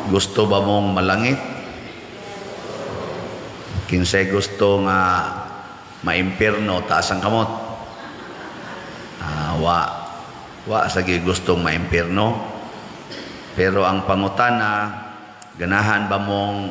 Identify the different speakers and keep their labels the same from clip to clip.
Speaker 1: Gusto ba mong malangit? Kinsay gusto nga maimpierno taas ang kamot? Wa sagi gustong maimpierno. Pero ang pangutana, ganahan ba mong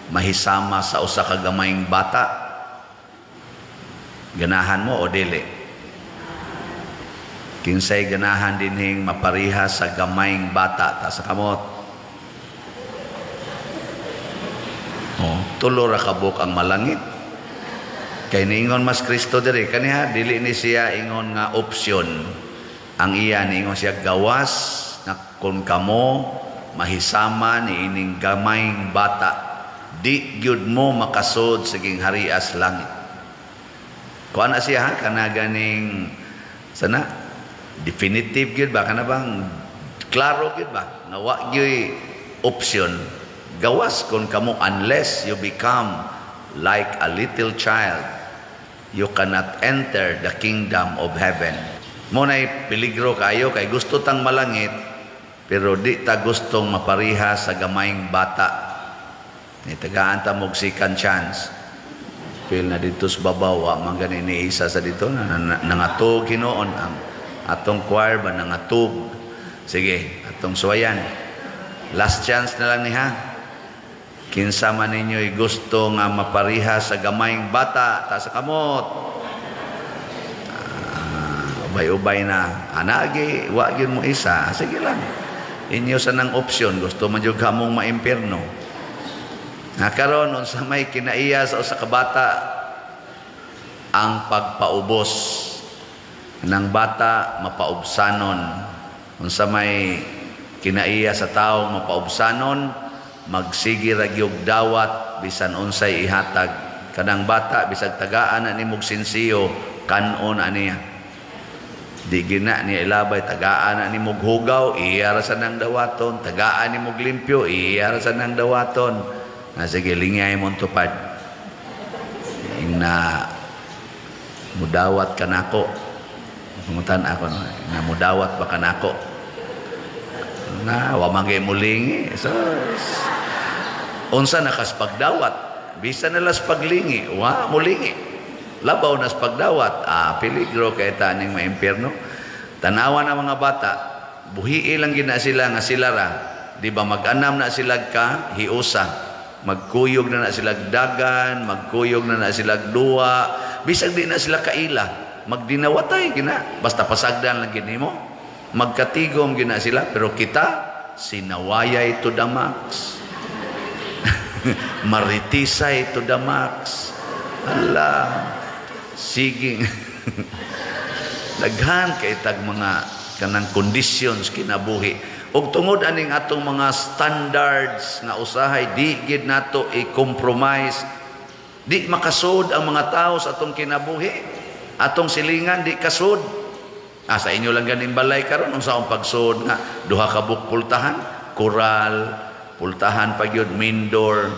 Speaker 1: mahisama sa usa ka gamayng bata? Ganahan mo o dili? Kinsay ganahan dinhing mapariha sa gamayng bata ta sa kamot? Tulo ra kabuk ang malangit. Kay niingon mas Kristo diri kaniha dili ni siya ingon nga opsyon. Ang iya niingon siya gawas na kun kamo mahisama ni ining gamayng bata, di gyud mo makasud saging harias langit. Kuan na siya ha? Kana ganing sana definitive gyud ba kana bang klaro gyud ba nga wa gyud option. Gawas kun kamo unless you become like a little child, you cannot enter the kingdom of heaven. Muna'y peligro kayo kay gusto tang malangit pero di ta gustong mapariha sa gamayng bata. Ni tagaan ta mog second chance. Pil na dito sa babaw wa man gani ni isa sa dito nangatog hinoon ang atong choir ba nangatog. Sige, atong suwayan. Last chance na lang ni ha. Kinsa man ninyo'y gusto nga mapariha sa gamayng bata ta sa kamot. Ubay-ubay na. Anagi, wa gyud mo isa. Sige lang. Inyo sa nang opsyon, gusto man jud kamong maimpierno. Karon unsa may kinaiya sa usa ka bata ang pagpaubos ng bata mapaubsanon. Unsa may kinaiya sa tawo mapaubsanon, magsige ra gyud dawat bisan unsay ihatag kanang bata bisag tagaan na nimog sinsiyo kanon aniya di gina ni ilabay tagaan na nimog hugaw iya ra sa nang dawaton tagaan nimog limpyo iya ra sa nang dawaton na sige lingay mo tupad na mudawat kanako pangutan ako no na mudawat ba kanako na wa mangay mulingi so unsa nakas pagdawat bisan nalas paglingi wa mulingi labaw nas pagdawat peligro kay taning maimpierno. Tanawan ang mga bata buhi lang gina sila nga sila ra di ba mag-anam na sila ka hiusa magkuyog na sila dagan magkuyog na sila duwa bisag di na sila kaila magdinawatay gina basta pasagdan lang gini mo magkatigom gina sila pero kita sinawayay to the max. Maritisay to the max. Allah sige daghan kay tag mga kanang conditions kinabuhi ug tungod aning atong mga standards nga usahay di gid nato i-compromise di makasud ang mga tao sa atong kinabuhi atong silingan di kasud. Sa inyo lang ganing balay karon unsa ang pagsud nga duha ka buk pultahan koral pultahan pa gyud mindor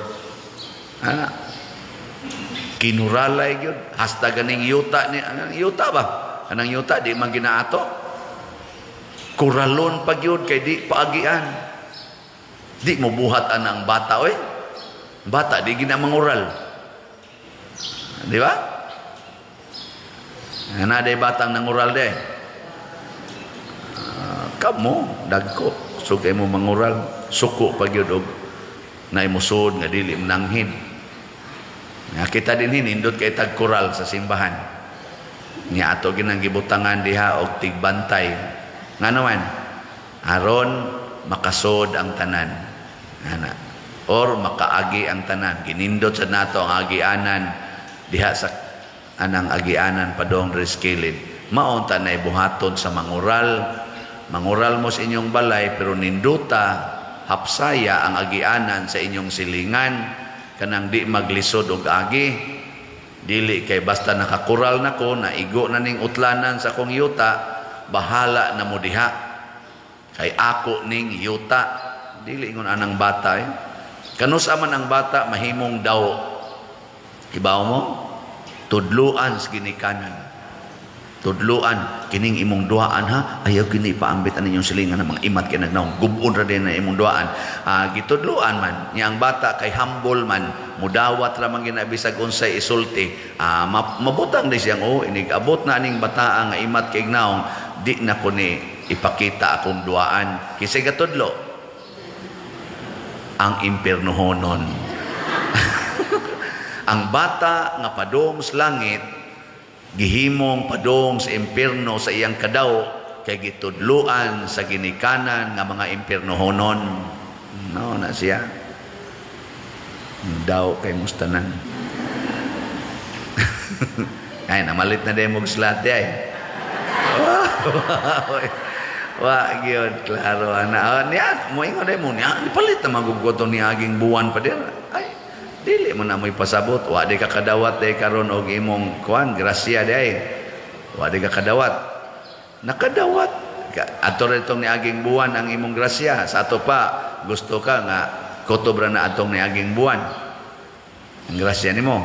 Speaker 1: kinuralay gyud hasta ganing yuta ni yuta ba anang yuta di man ginaato kuralon pa gyud kay di paagian di mo buhat anang bata oy bata di gina mangural di ba ana day batang nangural de kamo dagko sugay mo mangural suko pa gyud og naimusod nga dili mananghin nga kita din hinindot kay tag koral sa simbahan nya ato ginang gibutangan diha og tigbantay nga naman aron makasod ang tanan ana or makaagi ang tanan ginindot sa nato ang agianan diha sa anang agianan padong reskilid maunta na ibuhaton sa mangural mo sa inyong balay pero ninduta hapsaya ang agianan sa inyong silingan kanang di maglisod og agi dili kay basta nakakural nako na igo na ning utlanan sa kong yuta bahala na mo diha kay ako ning yuta dili ingon anang bata kanus man ang bata mahimong daw ibaw mo tudluan sa ginikanan tudluan kining imong duaan ha, ayaw kini paambit ani inyong silingan na mga imat kay nagnaong gubon ra din na imong duaan. Gitudluan man niya ang bata kay humble man, mudawat ra man ginabisag unsay isulti. Mabutang di siyang inig-abot na aning bata nga imat kay naong di na ko ni ipakita akong duaan. Kisay gatudlo ang impiernohonon. Ang bata nga padong sa langit gihimong padong sa impierno sa iyang kadaw kay gitudluan sa ginikanan nga mga impiernohonon. No na siya. Daw kay mustanan. Ay namalit na din mong slat ay. Wa gyud klaro ana. Niya mo ingon mo niya ipalit na magugoton ni aging buwan pa din. Ay dili mo na mo'y pasabot. Wa di ka kadawat day karon og imong kuan grasya day. Wa di ka kadawat. Nakadawat. Ato rin itong niaging buwan ang imong grasya. Sa ato pa, gusto ka nga kutobra na atong niaging buwan. Ang grasya ni mo.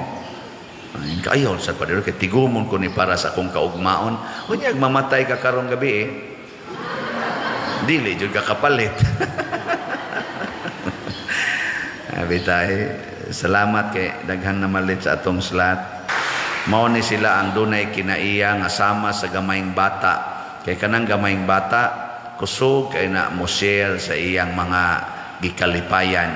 Speaker 1: Kayon sa padero kay tigumon ko ni para sa akong kaugmaon. Unya mamatay ka karong gabi Dili jud ka kapalit. Abitay salamat kay daghang namalit sa atong slat. Mao ni sila ang dunay kinaiya nga sama sa gamayng bata. Kay kanang gamayng bata kusog kay na mo share sa iyang mga gikalipayan.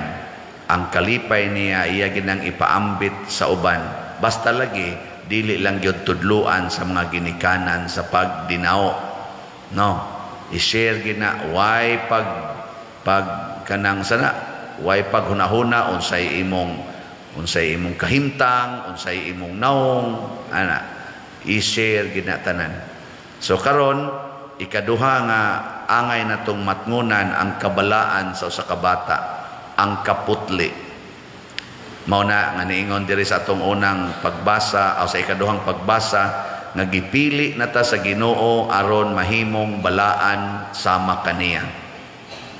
Speaker 1: Ang kalipay niya iya ginang ipaambit sa uban. Basta lagi dili lang gyud tudluan sa mga ginikanan sa pagdinao. No, i-share gina why pag kanang sana way paghunahuna unsay imong kahimtang, unsay imong naong ana i-share ginatanan. So karon ikaduha nga angay natong matngunan ang kabalaan sa usa ka bata, ang kaputli. Mao na nga niingon diri sa atong unang pagbasa o sa ikaduhang pagbasa nga gipili nata sa Ginoo aron mahimong balaan sama kaniya.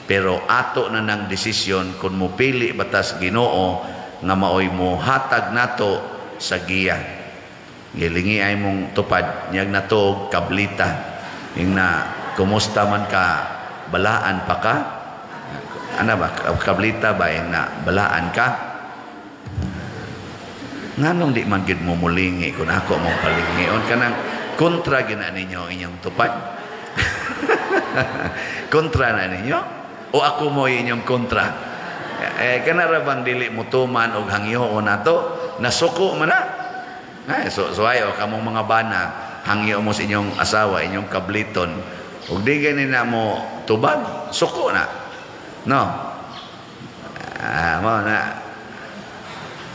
Speaker 1: Pero ato na ng desisyon kung mupili batas Ginoo nga maoy mo hatag nato sa giya. Gilingi ay mong tupad niyag nato kablita. Yung na kumusta man ka balaan pa ka? Ano ba kablita ba yung na balaan ka? Nganong di man gid mo mulingi kung ako mong palingion kanang kontra gina ninyo inyong tupad. Kontra na ninyo? O ako mo inyong kontra. Kanara bang dili mo tuman og hangyo nato nasuko man na. So ayo kamong mga bana hangyo mo sa inyong asawa, inyong kabliton. Ug di gani na mo tubag, suko na. No. Mo na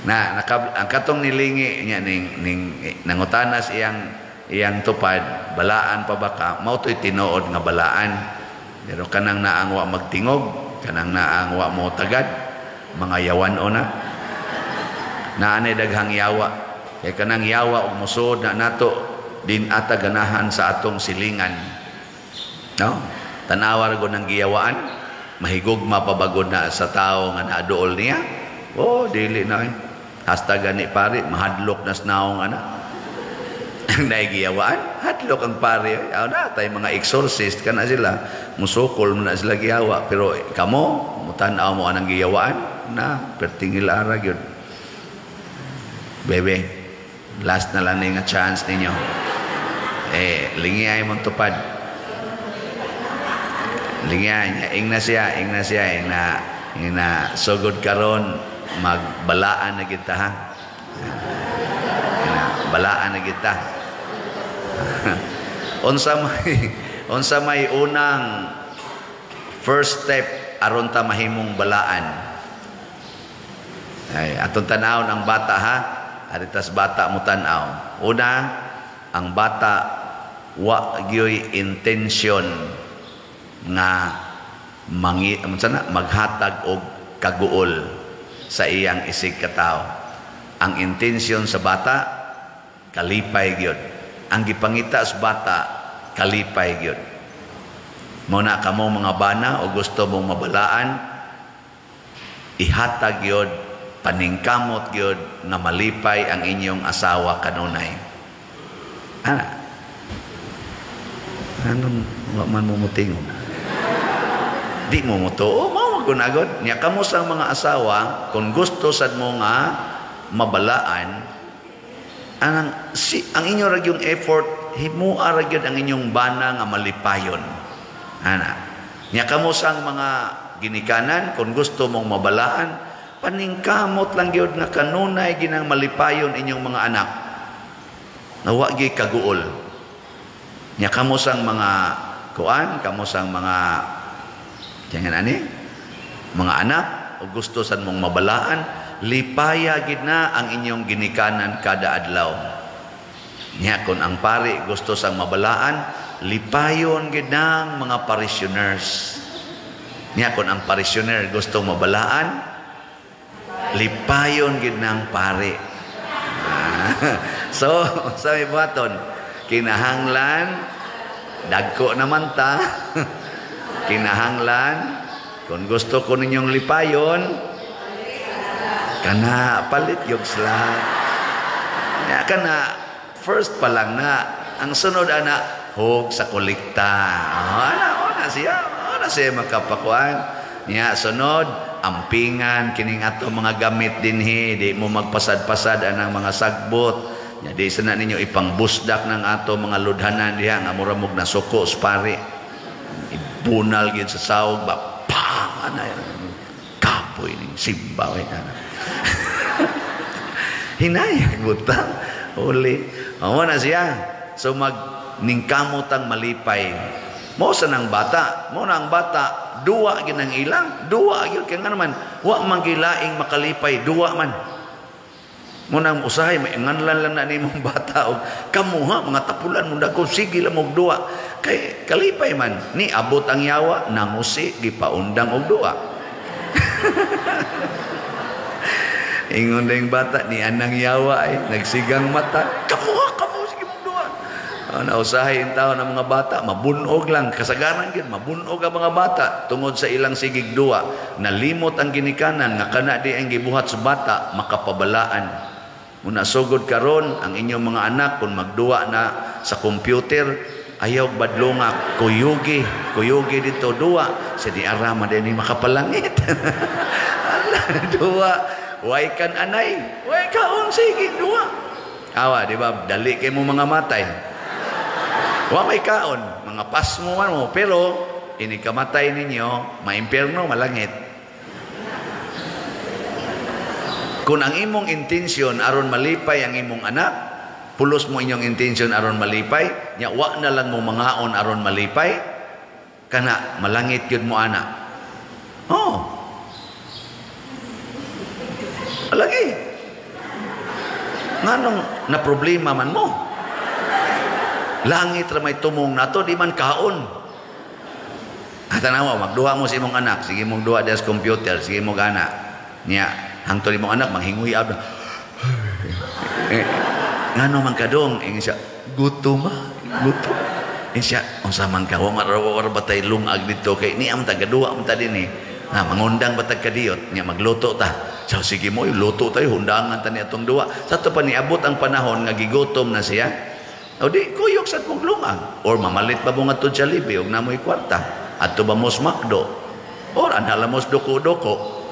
Speaker 1: ang katong nilingi niya ning nangutanas iyang tupad, balaan pa ba ka? Mao toy tinuod nga balaan. Pero kanang naangwa magtingog, kanang naangwa mo tagad, mga yawan o na. Naanay daghang yawa. Kaya kanang yawa o musod na nato, din ata ganahan sa atong silingan. No? Tanawar ko ng giyawaan, mahigugma pabagod na sa tao nga naadool niya. Dili na hasta gani pare, mahadlok na snaong anak. Ang naigiyawaan, hadlok ang pare. Na tayo mga exorcist ka na sila, musukol mo na sila giyawa. Pero kamo, mutanaw mo anang giyawaan, na pertingil arag yun. Bebe, last na lang na yung chance ninyo. Lingiyay mong tupad. Lingiyay, ing na siya, ing na sugod karon magbalaan na kita ha. Balaan na kita. unsa may unang first step aron ta mahimong balaan. Ay atong tan-aw ang bata ha. Aritas bata mo tan-aw. Una, ang bata wa gyoy intention nga maghatag og kaguol sa iyang isig katao. Ang intensyon sa bata kalipay gyud. Ang gipangita sa bata kalipay gyud. Muna kamo mga bana o gusto mong mabalaan, ihatag gyud, paningkamot gyud nga malipay ang inyong asawa kanunay. Anong wa man mumutingog. Di mo mo to, mao magunagod. Nya kamo sang mga asawa, kung gusto sad mo nga mabalaan, ang inyo ra yung effort, himua ra gyud ang inyong bana nga malipayon. Ana. Nya kamo sang mga ginikanan, kung gusto mong mabalaan, paningkamot lang gyud nga kanunay ginang malipayon inyong mga anak. Nawa gyud kaguol. Nya kamo sang mga kuan, kamo sang mga jangan ani mga anak o gusto sad mong mabalaan, lipaya gid na ang inyong ginikanan kada adlaw. Nya kun ang pari gusto sang mabalaan, lipayon gid ng mga parishioners. Nya kun ang parishioner gusto mabalaan, lipayon gid ng pari. So sabi buhaton, kinahanglan dagko naman ta. Kinahanglan kung gusto ko ninyong lipayon, kana palit yung slot. Ya kana first pa lang na ang sunod ana hug sa kolekta. Ana siya makapakuan. Nya sunod ampingan kining ato mga gamit dinhi, di mo magpasad-pasad anang mga sagbot. Nya di sana ninyo ipangbusdak ng ato mga ludhanan diha nga mura mog nasuko sa pari. Bunal gid sa sawog ba pa ana kapoy ning simba way ana. Hinay butang uli mo na siya. So ningkamotang malipay mo sa nang bata, mo na ang bata duwa gid nang ilang, duwa gyud kay nga naman wa man gilaing makalipay, duwa man mo nang usahay may nganlan lang na nimong bata og kamuha mga tapulan mo dako sige lang og duwa kay kalipay man ni abot ang yawa nangusi gipaundang og duwa. Ingon ding bata ni anang yawa ay nagsigang mata, kamuha sige mong duwa. Na usahay ang tao ng mga bata mabunog lang kasagaran gyud mabunog ang mga bata tungod sa ilang sigig duwa, nalimot ang ginikanan nga kana di ang gibuhat sa bata makapabalaan. Muna sugod karon ang inyong mga anak kung magduwa na sa computer, ayaw badlonga kuyugi dito duwa sa di arama din makapalangit. Allah duwa way kan anay way kaon sige duwa awa di ba dali kay mo mga matay wa may kaon mga pasmo man mo pero ini kamatay ninyo maimpierno malangit. Kung ang imong intensyon aron malipay ang imong anak, pulos mo inyong intensyon aron malipay, nya wa na lang mo mangaon aron malipay, kana malangit yun mo anak. Oh. Lagi. Nganong na problema man mo? Langit ra may tumong nato di man kaon. Tanawa magduha mo sa imong anak, sige mong duha sa computer, sige mo anak. Nya hangtod imong anak manghinguy ab. Ngano man kadong ing siya gutom. Siya unsa man ka wa marawar batay lungag dito kay ni am tagadua am ta dinhi. Na mangundang batag kadiyot nya magluto ta. So sige mo luto tayo hundangan ta ni atong duwa. Sa to pa niabot ang panahon nga gigutom na siya. O di kuyok sa kong lungag or mamalit pa mo nga to Jollibee og namoy kwarta. Adto ba mos Macdo or anhala mos doko-doko.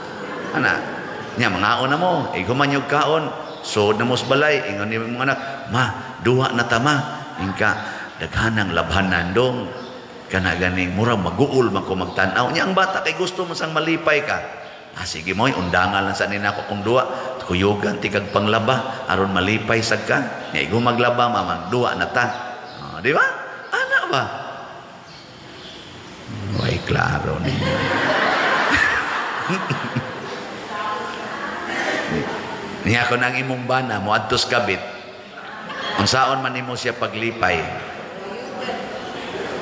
Speaker 1: Ana nya mangaon na mo iguman yung kaon so na mos balay ingon ni mga anak ma duha na tama ingka daghanang labhanan dong kana ganing murag maguol man ko magtan-aw nya ang bata kay gusto mo sang malipay ka sige mo undangan lang sa nina ko kung duha kuyugan ti kag panglaba aron malipay sad ka nya igo maglaba mamang duha na ta di ba ana ba way klaro ninyo. Niya ko nang imong bana mo adtos kabit unsaon man nimo siya paglipay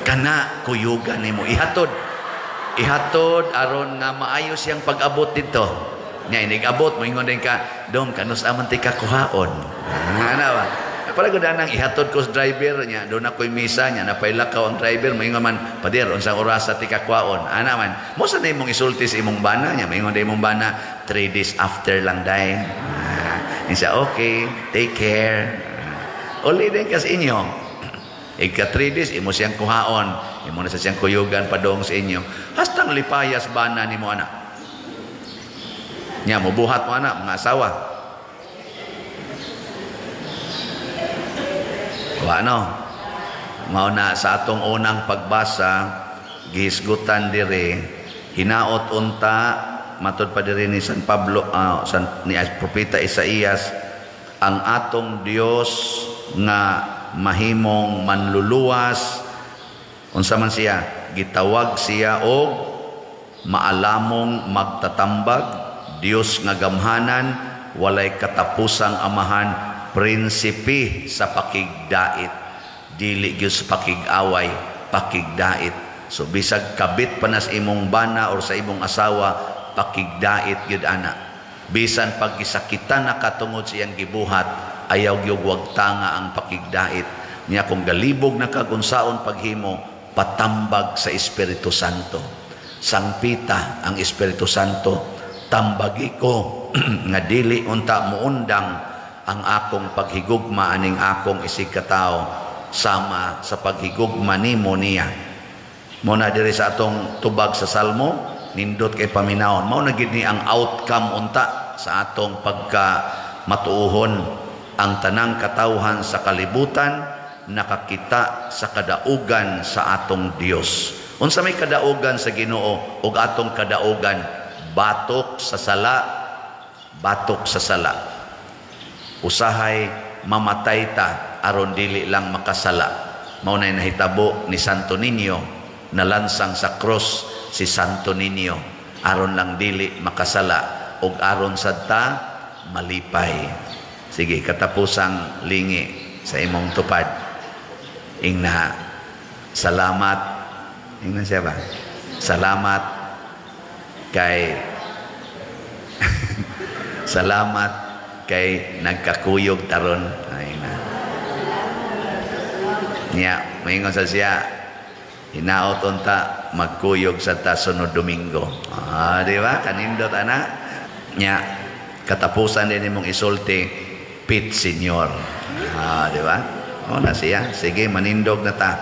Speaker 1: kana kuyugan nimo ihatod aron nga maayo siyang pag-abot dito nya inig-abot mo ingon din ka dong kanus aman ti kakuhaon ana ba para gud nang ihatod ko sa driver nya do na koy misa nya napailakaw ang driver moingon man pader unsang oras sa ti kakuhaon ana man mo sa nimong isulti sa imong bana nya moingon din imong bana 3 days after lang day. Siya, okay, take care. Uli din kasi inyo. Ika 3 days, imo siyang kuhaon. Imo na sa siyang kuyugan padong sa inyo. Hastang lipayas bana ni mo anak. Nya, mubuhat mo anak, mga asawa. Ano? Mauna sa atong unang pagbasa, gihisgutan dire, hinaot unta, matod pa dire ni San Pablo, ni Propeta Isaías, ang atong Dios nga mahimong manluluwas, unsa man siya, gitawag siya og maalamong magtatambag, Dios nga gamhanan, walay katapusang amahan, prinsipe sa pakigdait, dili gyud sa pakig-away, pakigdait. So bisag kabit pa nas imong bana or sa imong asawa, pakigdait gyud ana. Bisan pag gisakitan na katungod sa iyang gibuhat, ayaw gyud wag tanga ang pakigdait. Nya kung galibog na kagunsaon paghimo, patambag sa Espiritu Santo. Sangpita ang Espiritu Santo, tambagi ko nga dili unta muundang ang akong paghigugma aning akong isig katao sama sa paghigugma nimo niya. Muna diri sa atong tubag sa Salmo, nindot kay paminawon. Mao na gid ni ang outcome unta sa atong pagka matuuhon, ang tanang katawhan sa kalibutan nakakita sa kadaugan sa atong Dios. Unsa may kadaugan sa Ginoo ug atong kadaugan? Batok sa sala, batok sa sala. Usahay mamatay ta aron dili lang makasala. Mao nay nahitabo ni Santo Niño, nalansang sa cross si Santo Niño aron lang dili makasala ug aron sadta malipay. Sige, katapusang lingi sa imong tupad. Ingna, salamat. Ingna siya ba? Salamat kay salamat kay nagkakuyog taron. Ay na. Nya, maingon sa siya, hinaot unta magkuyog sa sunod Domingo. Di ba? Kanindot ana. Nya, katapusan din imong isulti, Pit Senyor. Di ba? O na siya. Sige, manindog na ta.